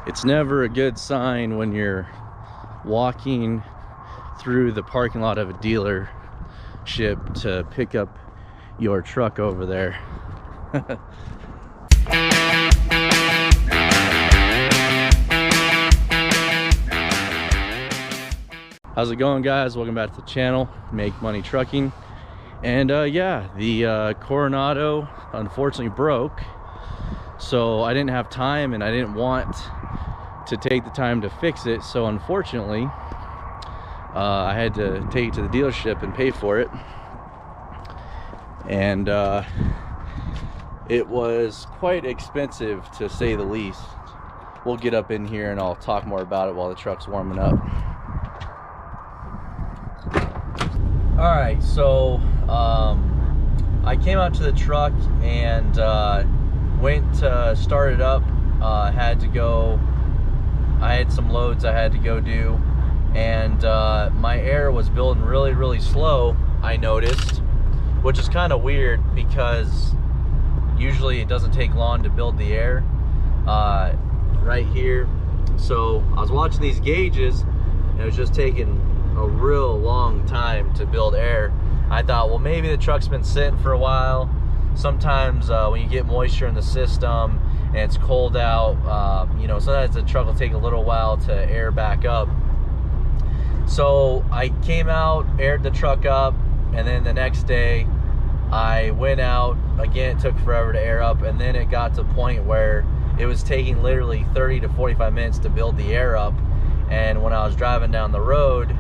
It's never a good sign when you're walking through the parking lot of a dealership to pick up your truck over there. How's it going, guys? Welcome back to the channel, Make Money Trucking. And yeah, the Coronado unfortunately broke, so I didn't have time and I didn't want to take the time to fix it. So unfortunately, I had to take it to the dealership and pay for it. And it was quite expensive, to say the least. We'll get up in here and I'll talk more about it while the truck's warming up. All right, so I came out to the truck and went to start it up. I had some loads I had to go do, and my air was building really slow, I noticed, which is kind of weird because usually it doesn't take long to build the air right here. So I was watching these gauges and it was just taking a real long time to build air. I thought, well, maybe the truck's been sitting for a while. Sometimes when you get moisture in the system and it's cold out, you know, sometimes the truck will take a little while to air back up. So I came out, aired the truck up, and then the next day I went out again. It took forever to air up, and then it got to a point where it was taking literally 30 to 45 minutes to build the air up. And when I was driving down the road,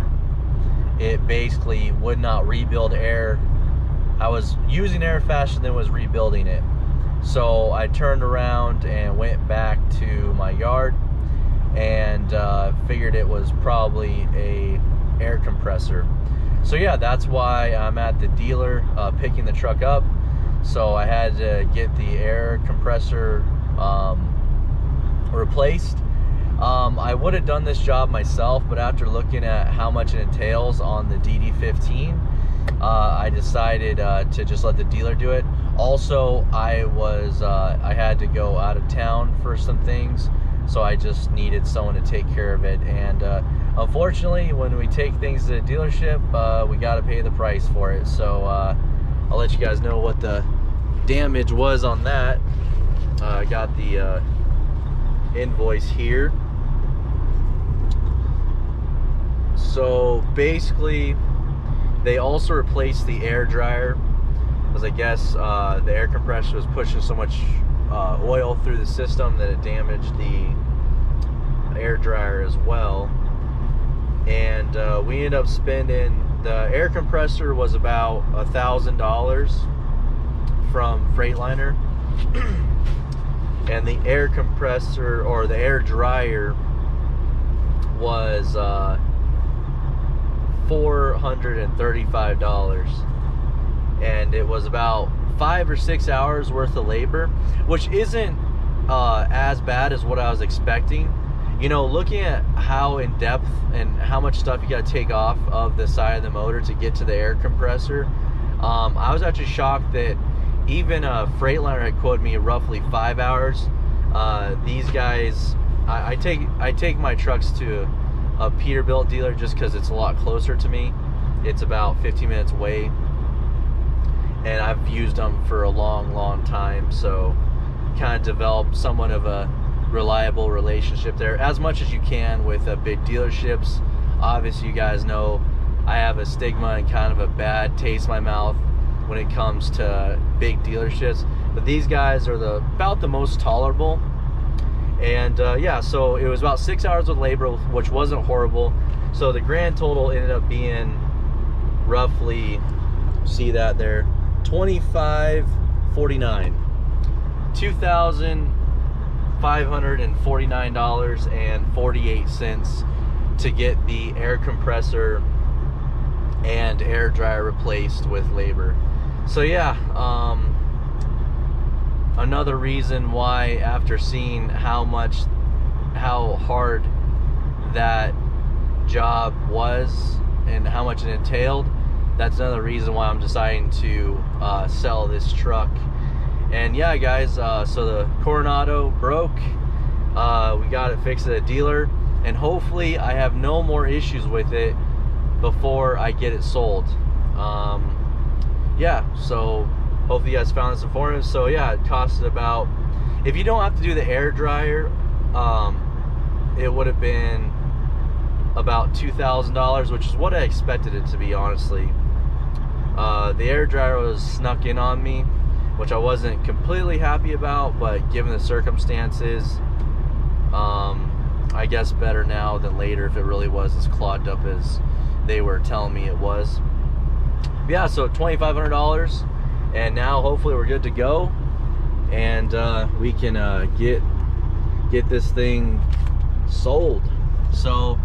it basically would not rebuild air. I was using air faster than was rebuilding it. So I turned around and went back to my yard and figured it was probably a air compressor. So yeah, that's why I'm at the dealer picking the truck up. So I had to get the air compressor replaced. I would have done this job myself, but after looking at how much it entails on the DD15, I decided to just let the dealer do it. Also, I had to go out of town for some things, so I just needed someone to take care of it. And unfortunately, when we take things to the dealership, we got to pay the price for it. So I'll let you guys know what the damage was on that. I got the invoice here. So basically, they also replaced the air dryer, because I guess the air compressor was pushing so much oil through the system that it damaged the air dryer as well. And we ended up spending, the air compressor was about $1,000 from Freightliner, and the air compressor, or the air dryer, was $435, and it was about 5 or 6 hours worth of labor, which isn't as bad as what I was expecting. You know, looking at how in depth and how much stuff you got to take off of the side of the motor to get to the air compressor, I was actually shocked that even Freightliner had quoted me roughly 5 hours. These guys, I take my trucks to a Peterbilt dealer just because it's a lot closer to me. It's about 15 minutes away, and I've used them for a long time, so kind of developed somewhat of a reliable relationship there, as much as you can with big dealerships. Obviously, you guys know I have a stigma and kind of a bad taste in my mouth when it comes to big dealerships, but these guys are about the most tolerable. And yeah, so it was about 6 hours of labor, which wasn't horrible. So the grand total ended up being roughly, see that there, $2,549, $2,549.48 to get the air compressor and air dryer replaced with labor. So yeah, another reason why, after seeing how hard that job was and how much it entailed, that's another reason why I'm deciding to sell this truck. And yeah, guys, so the Coronado broke. We got it fixed at a dealer, and hopefully I have no more issues with it before I get it sold. Yeah, so hopefully you guys found this informative. So yeah, it costed about, if you don't have to do the air dryer, it would have been about $2,000, which is what I expected it to be, honestly. The air dryer was snuck in on me, which I wasn't completely happy about, but given the circumstances, I guess better now than later if it really was as clogged up as they were telling me it was. Yeah, so $2,500, and now hopefully we're good to go, and we can get this thing sold. So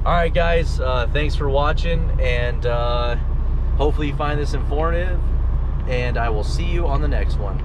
all right guys, thanks for watching, and hopefully you find this informative, and I will see you on the next one.